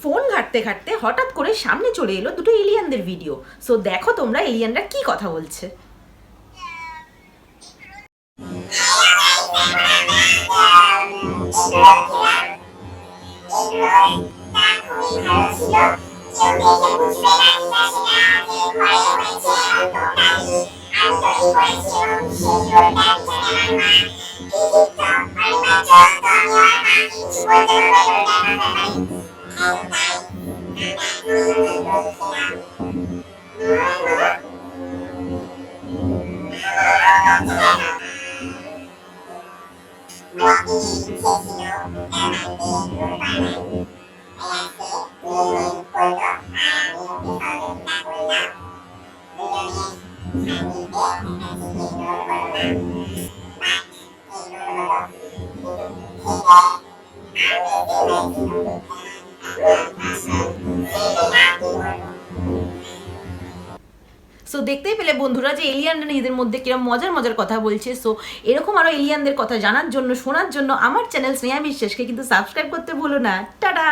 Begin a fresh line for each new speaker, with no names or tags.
Phone ঘাঁটতে ঘাঁটতে হঠাৎ করে সামনে চলে এলো দুটো এলিয়ানদের ভিডিও। সো দেখো তোমরা এলিয়ানরা কি কথা বলছে। সো দেখতেই পেলে বন্ধুরা যে এলিয়ানরা নিজেদের মধ্যে কিরকম মজার মজার কথা বলছে। সো এরকম আরও এলিয়ানদের কথা জানার জন্য, শোনার জন্য আমার চ্যানেল স্নেহা বিশ্বাসকে কিন্তু সাবস্ক্রাইব করতে ভুলো না। টাটা।